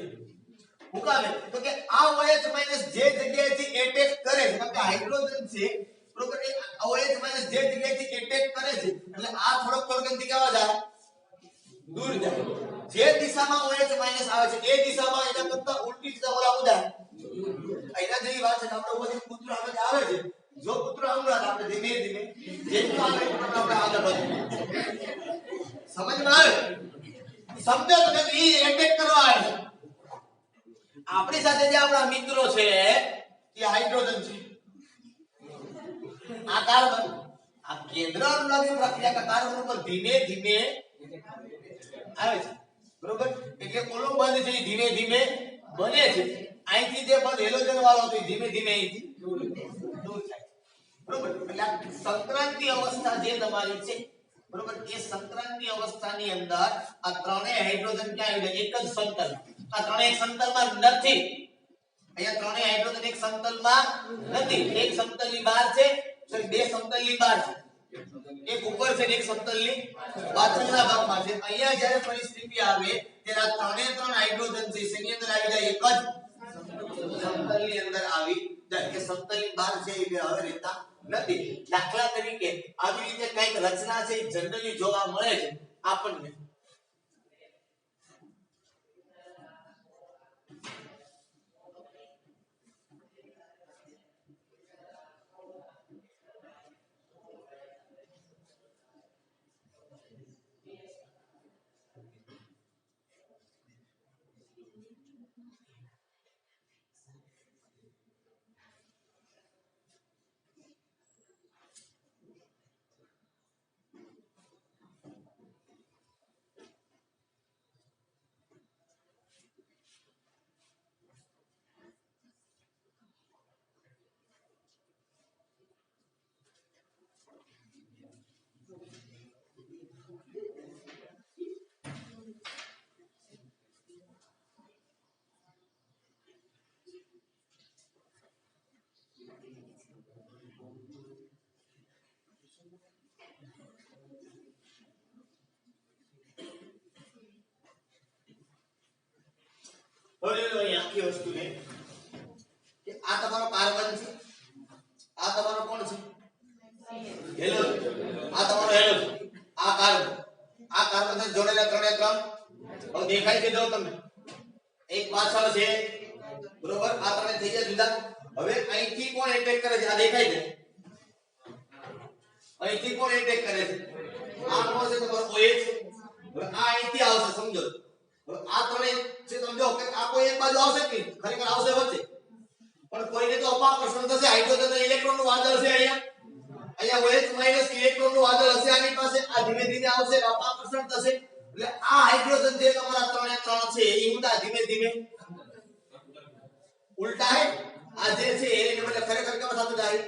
હું કામ તો કે આ OH માઈનસ જે જગ્યાએથી એટેક કરે છે કારણ કે હાઇડ્રોજન છે બરોબર એ OH માઈનસ જે જગ્યાએથી એટેક કરે છે એટલે આ થોડોક કોલગનથી કેવા જાય દૂર જાય જે દિશામાં OH માઈનસ આવે છે એ દિશામાં એના કરતા ઉલટી દિશા ઓલા ઉડાય અહીંના જેવી વાત છે કે આપણે ઉપરથી પુત્ર આવે છે જો પુત્ર હમણાં આપણે ધીમે ધીમે જેટલું આવે એટલું આપણે આગળ વધીએ સમજમાં આવે સમજો તો કે ઈ એટેક કરવા આવે છે આપણી સાથે જે આપણા મિત્રો છે એ હાઇડ્રોજન છે આ કાર્બન આ કેન્દ્ર અનુનાદી પ્રક્રિયા का કાર્બન ઉપર ધીમે ધીમે આવે છે બરોબર એટલે ઓલો બંધ છે ધીમે ધીમે બને છે અહીંથી જે બંધ હેલોજન વાળો હતો ધીમે ધીમે અહીંથી દૂર થાય બરોબર એટલે સંક્રાંતિ અવસ્થા જે તમારી છે બરોબર એ સંક્રાંતિ અવસ્થાની અંદર આ ત્રણેય હાઇડ્રોજન ક્યાં આવી જાય એક જ સમતલ આ ત્રણેય સમતલમાં નથી અહીંયા ત્રણેય હાઇડ્રોજન એક સમતલમાં નથી એક સમતલની બહાર છે સોરી બે સમતલની બહાર છે એક ઉપર છે એક સમતલની પાછળના ભાગમાં છે અહીંયા જ્યારે પરિસ્થિતિ આવે ત્યારે આ ત્રણ હાઇડ્રોજન છે એની અંદર આવી જાય એક જ સમતલની અંદર આવી જાય કે સમતલની બહાર છે એ હવે રહેતા નથી દાખલા તરીકે આવી રીતે કઈક રચના છે જનરલી જોવા મળે છે આપણને હવે લો અહીં આખી વસ્તુ ને કે આ તમારો કાર્બન છે, આ તમારો કોણ છે? હેલો. આ તમારો હેલો છે, આ કાર્બન સાથે જોડેલા ત્રણે ત્રણ. હવે દેખાય છે જો તમને એક પાછળ છે, બરોબર? આ ત્રણે થઈ ગયા જુદા. હવે અહીંથી કોણ એટેક કરે છે? આ દેખાય છે. અહીંથી કોણ એટેક કરે છે? આ કોણ છે? તમારો OH. હવે આ અહીંથી આવશે, સમજો. હવે આ ત્રણે જે સમજો કે આ કોઈ એક બાજુ આવશે કે ખરેખર આવશે વચ્ચે, પણ કોઈને તો અપાકર્ષણ થશે. હાઇડ્રોજન ઇલેક્ટ્રોન નું વાદળ છે અહીંયા OH- ઇલેક્ટ્રોન નું વાદળ હશે આની પાસે. આ ધીમે ધીમે આવશે, અપાકર્ષણ થશે. એટલે આ હાઇડ્રોજન જે તમારા ત્રણે ત્રણ છે એ ઉડા ધીમે ધીમે ઉલટા હે. આ જે છે એને બદલે ખરેખર કેવા થતું જાય?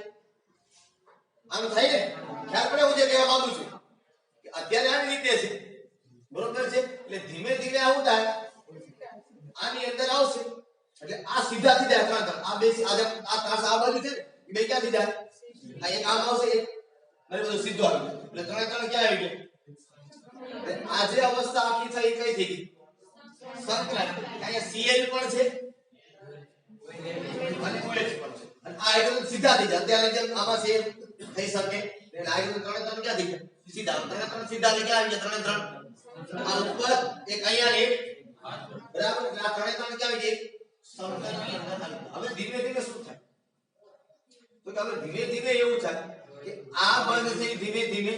આમ થાય ને. ખ્યાલ પડે હું જે કહેવા માંગુ છું કે અત્યારે આવી રીતે છે, બરોબર છે? એટલે ધીમે ધીમે આવું થાય, આની અંદર આવશે એટલે આ સીધા સીધા ત્રણ ત્રણ આ બે આ ત્રાસ આ બાજુ છે ને એ બે ક્યાંથી જાય? આ એક આમ આવશે, એક અને બધું સીધું આવી જાય. એટલે ત્રણે ત્રણ ક્યાં આવી ગયા? આ જે અવસ્થા આખી થઈ કઈ થઈ ગઈ? સંકલન. અહીંયા Cl પણ છે અને OH પણ છે, અને આ હાઇડ્રોજન સીધા થઈ જાય. અત્યારે જેમ આમાં છે થઈ શકે એટલે હાઇડ્રોજન ત્રણે ત્રણ ક્યાં થઈ ગયા? સીધા. ત્રણે ત્રણ સીધા થઈ ગયા, આવી ગયા ત્રણે ત્રણ. આ ઉપર એક અહીંયા એક, બરાબર? એટલે આ ત્રણે ત્રણ ક્યાં આવી ગયા? સંકલનની અંદર આવી. હવે ધીમે ધીમે શું થાય? તો કે હવે ધીમે ધીમે એવું થાય કે આ બંધ થઈ ધીમે ધીમે,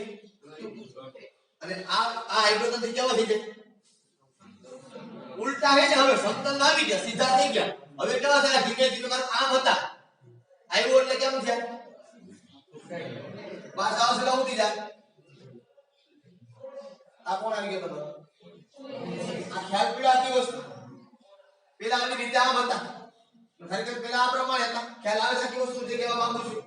અને આ હાઇડ્રોજન થી કેવા થઈ જાય? ઉલટા હે ને. હવે સમતલ આવી ગયા, સીધા થઈ ગયા. હવે કેવા થાય? ધીમે ધીમે મારું આમ હતા આવ્યો એટલે કેમ થયા? પાછા આવશે એટલે ઉડી જાય. આ કોણ આવી ગયો તમારો? આ ખ્યાલ પીડા આખી વસ્તુ. પેલા આવી રીતે આમ હતા, ખરેખર પેલા આ પ્રમાણે હતા. ખ્યાલ આવે છે આખી વસ્તુ જે કહેવા માંગુ છું?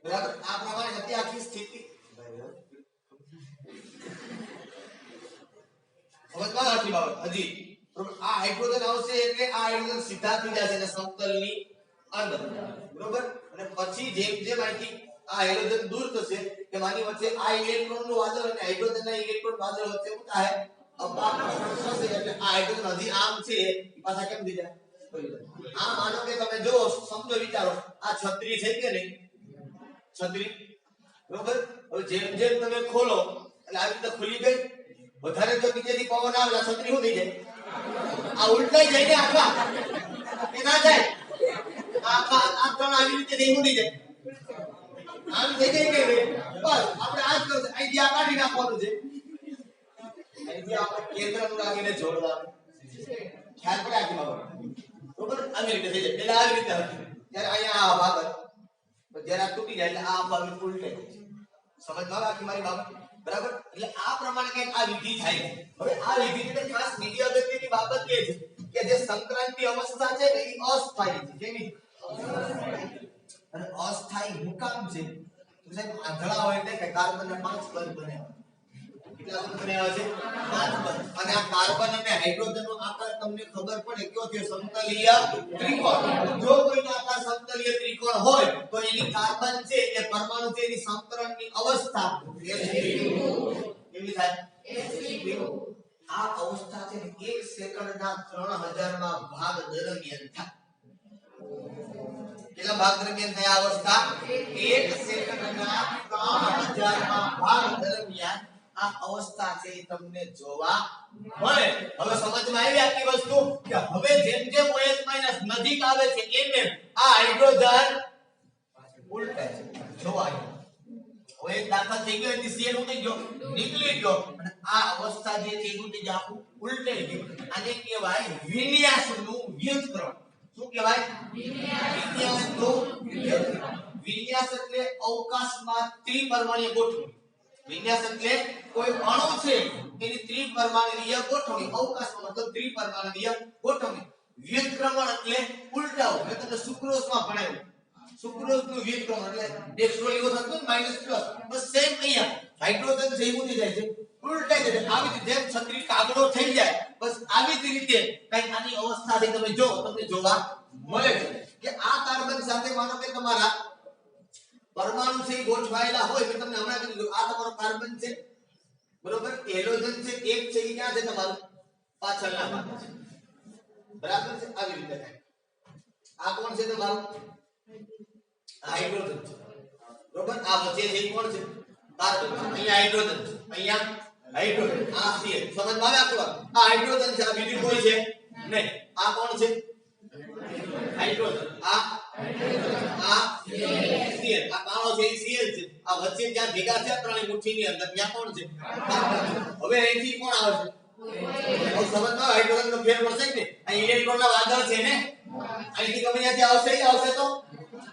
બરાબર? આ પ્રમાણે હતી આખી સ્થિતિ. સમજમાં આટલી બાબત હજી, બરોબર? આ હાઇડ્રોજન આવશે એટલે આ હાઇડ્રોજન સીધા થઈ જશે એટલે સમતલની અંદર, બરોબર? અને પછી જેમ જેમ અહીંથી આ હાઇડ્રોજન દૂર થશે કે માની વચ્ચે આ ઇલેક્ટ્રોન નું વાદળ અને હાઇડ્રોજનના ઇલેક્ટ્રોન વાદળ વચ્ચે શું થાય? અપાકર્ષણ થશે એટલે આ હાઇડ્રોજન હજી આમ છે એ પાછા કેમ થઈ જાય? આ માનો કે તમે જો સમજો, વિચારો, આ છત્રી છે કે નહીં? છત્રી, બરોબર? હવે જેમ જેમ તમે ખોલો એટલે આવી રીતે ખુલી ગઈ. વધારે જો નીચેથી પવન આવે એટલે છત્રી શું થઈ જાય? આ ઉલટાઈ જાય ને આખા, એ ના જાય. આખા આ ત્રણ આવી રીતે થઈ ઉડી જાય. આમ થઈ જાય કે બસ આપણે આ જ કરશે. અહીંથી આ કાઢી નાખવાનું છે, અહીંથી આપણે કેન્દ્રનું રાખીને જોડવાનું. ખ્યાલ પડે આખી બાબત, બરોબર? આવી રીતે થઈ જાય. એટલે આવી રીતે હતી ત્યારે અહીંયા આ ભાગ જરા તૂટી જાય એટલે આ ભાગ ઉલટાઈ જાય. સમજમાં આખી મારી બાબત, બરાબર? એટલે આ પ્રમાણે કંઈક આ વિધિ થાય. હવે આ વિધિની ખાસ બીજી અગત્યની બાબત એ છે કે જે સંક્રાંતિ અવસ્થા છે ને એ અસ્થાયી છે. કેવી? અને અસ્થાયી હું કામ છે? તો સાહેબ આંધળા હોય એટલે કે કાર્બનના 5 બંધ બને. કેટલા બંધ બન્યા છે? 5 બંધ. અને આ કાર્બન અને હાઇડ્રોજનનો આકાર તમને ખબર પડે કયો છે? સમતલીય ત્રિકોણ. જો કોઈનો આકાર સમતલીય ત્રિકોણ હોય તો એની કાર્બન છે એ પરમાણુ છે એની સંકરણની અવસ્થા કેવી થાય? આ અવસ્થા છે 1 સેકન્ડના 3000માં ભાગ દરમિયાન થાય. કેટલા ભાગ દરમિયાન થાય અવસ્થા? 1 સેકન્ડના 3000માં ભાગ દરમિયાન આ અવસ્થા છે એ તમને જોવા મળે. હવે સમજમાં આવી આખી વસ્તુ કે હવે જેમ જેમ OH- નજીક આવે છે એમ એમ આ હાઇડ્રોજન ઉલટાય છે. જોવા OH દાખલ થઈ ગયો એટલે Cl ઉડી ગયો, નીકળી ગયો, અને આ અવસ્થા જે છે ઉડી જાય, આખું ઉલટાઈ ગયું. આને કહેવાય વિન્યાસનું વ્યુત્ક્રમણ. શું કહેવાય? વિન્યાસનું વ્યુત્ક્રમણ. વિન્યાસ એટલે અવકાશમાં ત્રિપરિમાણીય ગોઠવણી. વિન્યાસ એટલે કોઈ અણુ છે એની ત્રિપરમાણુય ગોઠવણી, અવકાશનો મતલબ ત્રિપરમાણુય ગોઠવણી. વ્યુત્ક્રમણ એટલે ઉલટાઓ. મેં તમને સુક્રોઝમાં ભણાવ્યું. સુક્રોઝનું વ્યુત્ક્રમણ એટલે x ઓછું હતું માઈનસ પ્લસ, બસ સેમ અહીંયા હાઇડ્રોજન છે એવું થઈ જાય છે, ઉલટાઈ જાય. આવી રીતે જેમ છત્રી કાગડો થઈ જાય, બસ આવી જ રીતે કઈ આની અવસ્થાથી તમે જો તમને જોવા મળે છે કે આ કાર્બન સાથે માનો કે તમારા પરમાણુ છે ગોઠવાયેલા હોય. મેં તમને હમણાં કીધું આ તમારો કાર્બન છે, બરોબર, હેલોજન છે એક છે, એ ક્યાં છે તમારું પાછળના ભાગમાં છે, બરાબર છે. આવી રીતે થાય. આ કોણ છે તમારું હાઇડ્રોજન છે, બરોબર. આ વચ્ચે જે કોણ છે કાર્બન છે. અહીંયા હાઇડ્રોજન છે, અહીંયા હાઇડ્રોજન, આ CH. સમજમાં આવે આખું? આ હાઇડ્રોજન છે, આ બીજું કોઈ છે નહીં. આ કોણ છે હાઇડ્રોજન, આ CH. આ કાળો છે એ CH છે. આ વચ્ચે જ્યાં ભેગા છે ત્રણેય મુઠ્ઠીની અંદર ત્યાં કોણ છે કાર્બન. હવે અહીંથી કોણ આવે છે? હવે સમજમાં હાઇડ્રોજન નો ફેર પડશે કે અહીં ઇલેક્ટ્રોનના વાદળ છે ને, અહીંથી ગમે ત્યાંથી આવશે એ આવશે તો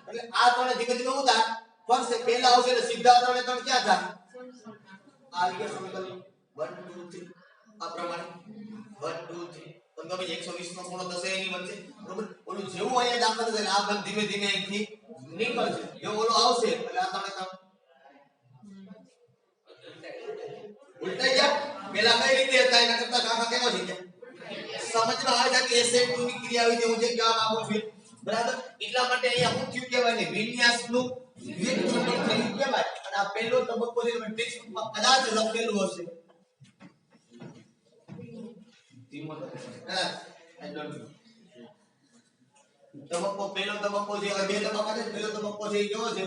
એટલે આ ત્રણે ધીમે ધીમે ઉતાર ફરશે. પહેલા આવશે એટલે સીધા ત્રણે ત્રણ ક્યાં થાય? આ રીતે સમીકરણ 1 2 3 આ પ્રમાણે 1 2 3 તો ગમે 120 નો ખૂણો થશે એની વચ્ચે, બરોબર. ઓલું જેવું અહીંયા દાખલ થશે એટલે આ બંધ ધીમે ધીમે અહીંથી નીકળશે. જો ઓલો આવશે એટલે આ ત્રણે ત્રણ ઉલટાઈ ગયા. પેલા કઈ રીતે હતા એના કરતા કાકા કેવો છે સમજમાં આવે છે કે SN2 ની ક્રિયા આવી છે. હું જે કહેવા માંગુ છું બરાબર. એટલા માટે અહીંયા હું થયું કહેવાય ને વિન્યાસનું વ્યુત્ક્રમણ થયું કહેવાય. અને આ પહેલો તબક્કો છે તમે ટેક્સ્ટબુકમાં કદાચ લખેલું હશે. તબક્કો પહેલો તબક્કો છે, બે તબક્કા છે. પહેલો તબક્કો છે એ કેવો છે?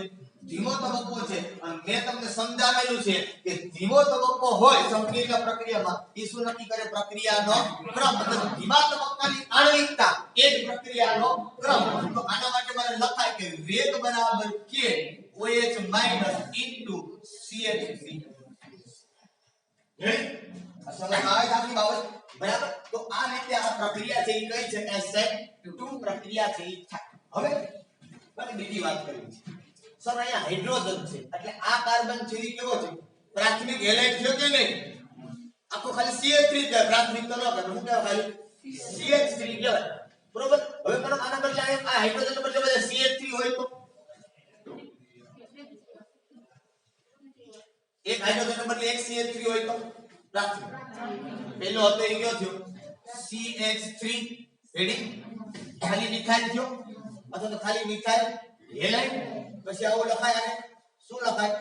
ધીમો તબક્કો છે. અને મેં તમને સમજાવેલું છે કે ધીમો તબક્કો હોય સંકીર્ણ પ્રક્રિયામાં એ શું નક્કી કરે? પ્રક્રિયાનો ક્રમ. મતલબ ધીમા તબક્કાની આણ્વિકતા એ જ પ્રક્રિયાનો ક્રમ. તો આના માટે મારે લખાય કે વેગ બરાબર k OH minus into CH3. આ સમજ આવે છે આપની બાબત? બરાબર. તો આ રીતે આ પ્રક્રિયા છે એ કઈ છે? SN2 પ્રક્રિયા છે એ થાય. હવે મને બીજી વાત કરવી છે. સર અહીંયા હાઇડ્રોજન છે એટલે આ કાર્બન છે એ કેવો છે? પ્રાથમિક હેલાઇડ છે કે નહીં? આખો ખાલી CH3 છે, પ્રાથમિક તો ન કરે. હું કહેવાય ખાલી CH3 કહેવાય, બરોબર. હવે મને આના બદલે આ હાઇડ્રોજન બદલે બધા CH3 હોય તો એક હાઇડ્રોજન બદલે એક CH3 હોય તો પ્રાથમિક. પહેલો હતો એ કયો થયો? CH3 રેડી, ખાલી મિથાઇલ થયો અથવા તો ખાલી મિથાઇલ હેલાઇડ. પછી આવું લખાય અને શું લખાય?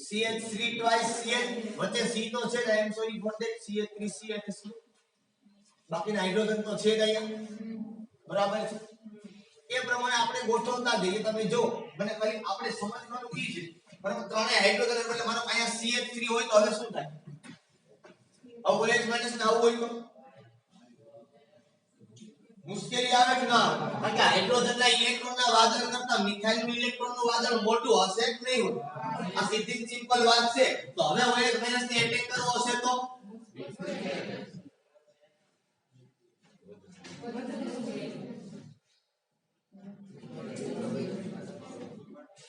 CH3 twice CH, વચ્ચે C તો છે જ. I am sorry for that. CH3 C અને C, બાકીના હાઇડ્રોજન તો છે જ અહીંયા, બરાબર છે. એ પ્રમાણે આપણે ગોઠવતા જઈએ. તમે જો મને ખાલી આપણે સમજવાનું ઈ છે, બરાબર. ત્રણે હાઇડ્રોજન એટલે મારો અહીંયા CH3 હોય તો હવે શું થાય? હવે OH માઈનસ ને આવું હોય તો મુશ્કેલી આવે કે ના? કારણ કે હાઇડ્રોજનના ઇલેક્ટ્રોનના વાદળ કરતા મિથાઇલનું ઇલેક્ટ્રોનનું વાદળ મોટું હશે કે નહીં હોય? આ સીધી સિમ્પલ વાત છે. તો હવે OH માઈનસ ને એટેક કરવો હશે તો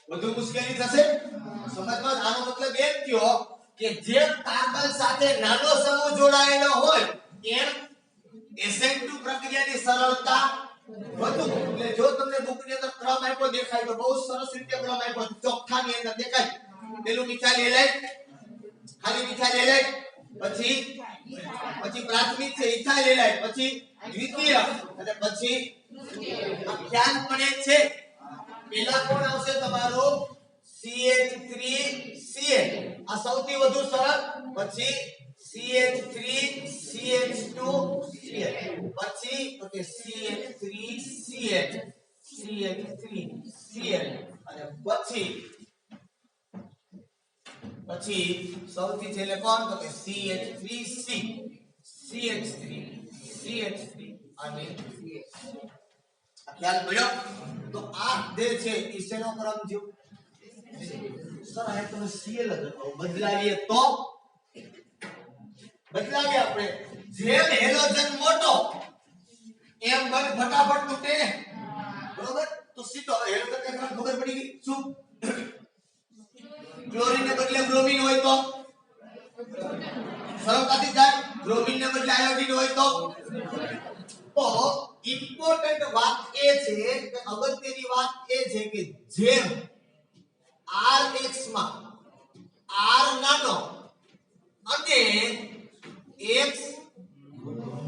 વધુ મુશ્કેલી થશે. સમજમાં આનો મતલબ એમ થયો કે જેમ કાર્બન સાથે નાનો સમૂહ જોડાયેલો હોય એમ SN2 પ્રક્રિયાની સરળતા વધુ. એટલે જો તમને બુકની અંદર ક્રમ આપ્યો દેખાય તો બહુ સરસ રીતે ક્રમ આપ્યો ચોખ્ખાની અંદર દેખાય. પેલું મિથાઇલ હેલાઇડ, ખાલી મિથાઇલ હેલાઇડ, પછી પ્રાથમિક છે ઇથાઇલ હેલાઇડ, પછી દ્વિતીય અને પછી આ ખ્યાલ પડે છે. પહેલા કોણ આવશે તમારો? CH3 CH, આ સૌથી વધુ સરળ. પછી CH3 CH2 CH, પછી તો કે CH3 CH CH3 CH અને પછી સૌથી છેલ્લે કોણ? તો કે CH3 C CH3 CH3 અને CH. ખ્યાલ પડ્યો? તો આ જે છે એ શેનો ક્રમ છે? સર આ તમે Cl જ હતો, બદલાવીએ તો બદલાવીએ આપણે. જેમ હેલોજન મોટો એમ બંધ ફટાફટ તૂટે, બરોબર. તો સીધો હેલોજન ને ખબર પડી ગઈ શું? ક્લોરીન ને બદલે બ્રોમિન હોય તો સરળતાથી જાય. બ્રોમિન ને બદલે આયોડીન હોય તો ઇમ્પોર્ટન્ટ વાત એ છે કે અગત્યની વાત એ છે કે જેમ Rx માં R નાનો અને X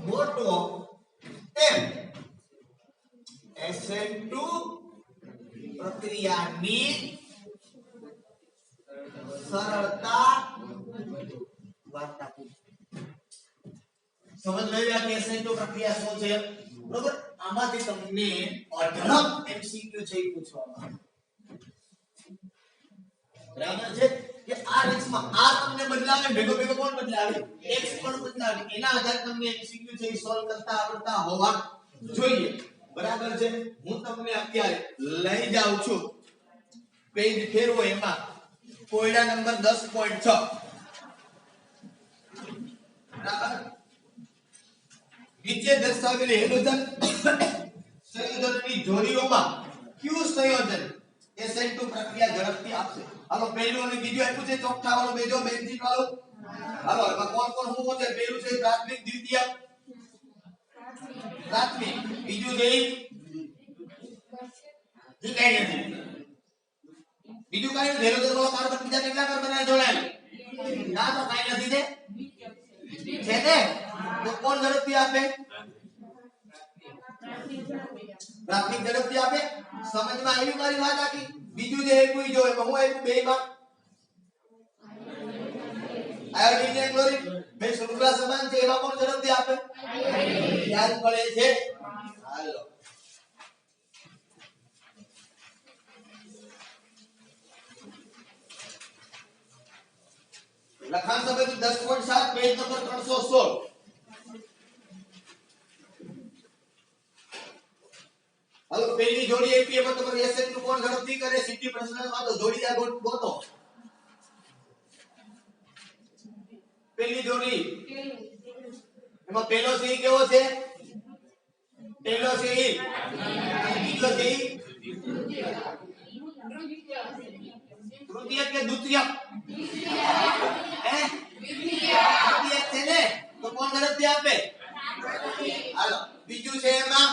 મોટો તેમ SN2 પ્રક્રિયાની સરળતા વાર્તા સમજ લઈ આ SN2 પ્રક્રિયા શું છે બરોબર. આમાંથી તમને અઢળક MCQ છે એ પૂછવામાં બરાબર છે કે Rx માં R તમને બદલાવે ભેગો ભેગો કોણ બદલાવે X પણ બદલાવે એના આધારે તમને MCQ છે એ સોલ્વ કરતા આવડતા હોવા જોઈએ. બરાબર છે. હું તમને અત્યારે લઈ જાઉં છું પેજ ફેરવો એમાં કોયડા નંબર 10.6 બરાબર. નીચે દર્શાવેલી હેલોજન સંયોજનની જોડીઓમાં કયું સંયોજન SN2 પ્રક્રિયા ઝડપથી આપશે. હાલો પહેલું અને બીજું આપ્યું છે ચોકઠા વાળો બેજો બેન્ઝીન વાળો. હાલો એમાં કોણ કોણ શું છે પહેલું છે પ્રાથમિક દ્વિતીયક પ્રાથમિક બીજું છે ઈ કઈ નથી બીજું કઈ નથી. હેલોજન વાળો કાર્બન બીજા કેટલા કાર્બન જોડાયેલા ના તો કઈ નથી છે ને તો કોણ ઝડપથી આપે પ્રાથમિક ઝડપથી આપે. સમજમાં આવી મારી વાત આખી. બીજું જે આપ્યું જો એમાં હું આપ્યું બે માં આયોડીન અને ક્લોરીન બે શૃંખલા સમાન છે એમાં કોણ ઝડપથી આપે યાદ પડે છે. હાલો લખાણ સમય 10.7 પેજ નંબર 316. હાલો પહેલી જોડી આપી એમાં તમારે SN2 કોણ ઝડપથી કરે સીટી પ્રશ્નમાં તો જોડી આ ગોતો. પહેલી જોડી એમાં પહેલો છે ઈ કેવો છે પહેલો છે ઈ બીજો છે ઈ તૃતીયક કે દ્વિતીયક હે દ્વિતીયક છે ને તો કોણ ઝડપથી આપે હાલો બીજું છે એમાં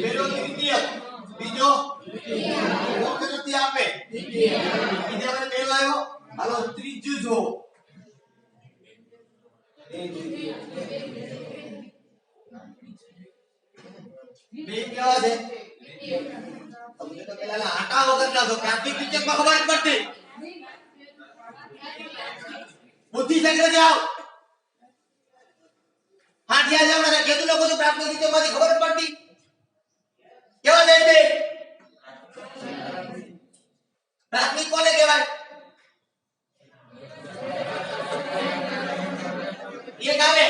પહેલો દ્વિતીયક બીજો કોણ ઝડપથી આપે બીજા વાળો પહેલો આવ્યો. હાલો ત્રીજું જો બે કેવા છે તમને તો પેલા આટા વગરના છો પ્રાથમિક દ્વિતીયકમાં ખબર જ પડતી બુદ્ધિ સંગ્રહ જાઓ હાથિયા જાવ ને કેતું લોકો તો પ્રાથમિક દ્વિતીયકમાંથી ખબર જ પડતી કેવા જાય બે પ્રાથમિક કોને કહેવાય ये गावे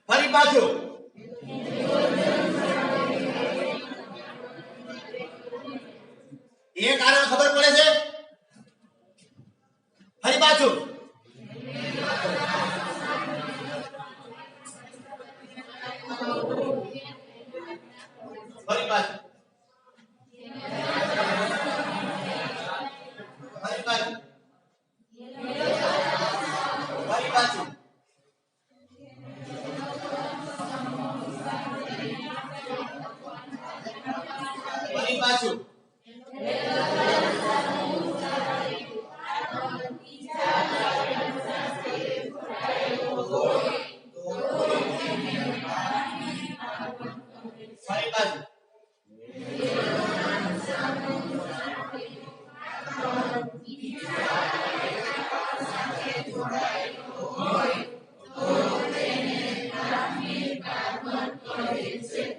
फरी पाछो ये कारण खबर पड़े છે ફરી પાછો ફરી પાછો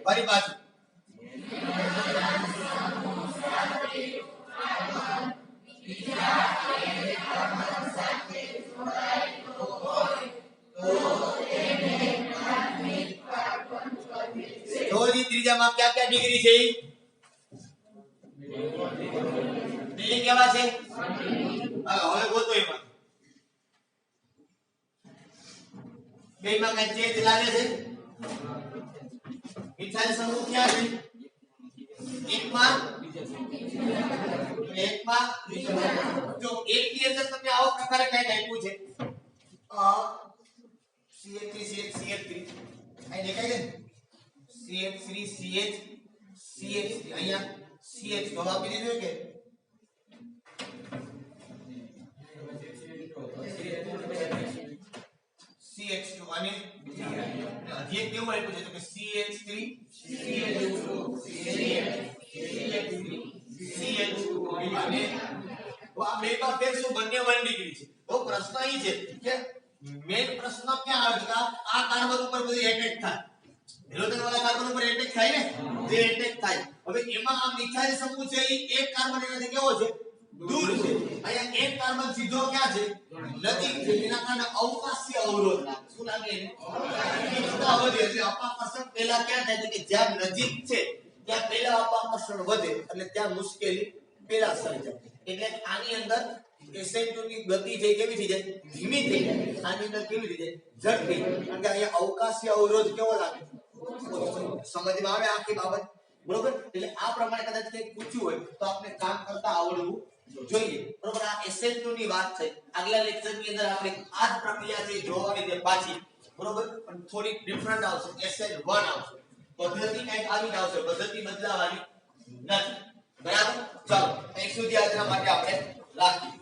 ફરી પાછું જોજી ત્રીજામાં ક્યાં ક્યાં ડિગ્રી છે બે કેવા છે હવે ગોતો એમાં બેમાં કઈ ચેન્જ લાગે છે મિથાઇલ સમૂહ ક્યાં છે એકમાં જો એક ની અંદર તમને આવો પ્રકારે કઈ આપ્યું છે CH3 અહીં દેખાય છે CH3 અહીંયા CH તો આપી દીધું કે CH2 અને હજી એક કેવું આપ્યું છે તો કે CH3 CH2 અને તો આ બે માં ફેર શું બંને 1 ડિગ્રી છે તો પ્રશ્ન અહીં છે કે મેન પ્રશ્ન ક્યાં આવે છે આ કાર્બન ઉપર બધી એટેક થાય હેલોજન વાળા કાર્બન ઉપર એટેક થાય ને જે એટેક થાય હવે એમાં આ મિથાઇલ સમૂહ છે એ એક કાર્બન એનાથી કેવો છે દૂર છે અહીંયા એક કાર્બન સીધો ક્યાં છે નજીક છે એના કારણે અવકાશી અવરોધ લાગે શું લાગે એને કિંમતતા વધે એટલે અપાકર્ષણ પહેલા ક્યાં થાય કે જ્યાં નજીક છે ત્યાં પહેલા અપાકર્ષણ વધે એટલે ત્યાં મુશ્કેલી પહેલા સર્જાય એટલે આની અંદર SN2 ની ગતિ છે કેવી થઈ જાય ધીમી થઈ જાય આની અંદર કેવી થઈ જાય ઝડપી કારણ કે અહીંયા અવકાશી અવરોધ કેવો લાગે સમજમાં આવે આખી બાબત બરોબર એટલે આ પ્રમાણે કદાચ કંઈક પૂછ્યું હોય તો આપણે કામ કરતા આવડવું જોઈએ બરોબર આ SN2 ની વાત છે આગલા લેક્ચર ની અંદર આપણે આ જ પ્રક્રિયા છે જોવાની છે પાછી બરોબર પણ થોડી ડિફરન્ટ આવશે SN1 આવશે પદ્ધતિ કંઈક આવી જ આવશે પદ્ધતિ બદલાવાની નથી બરાબર ચાલો અહીં સુધી આજના માટે આપણે રાખીએ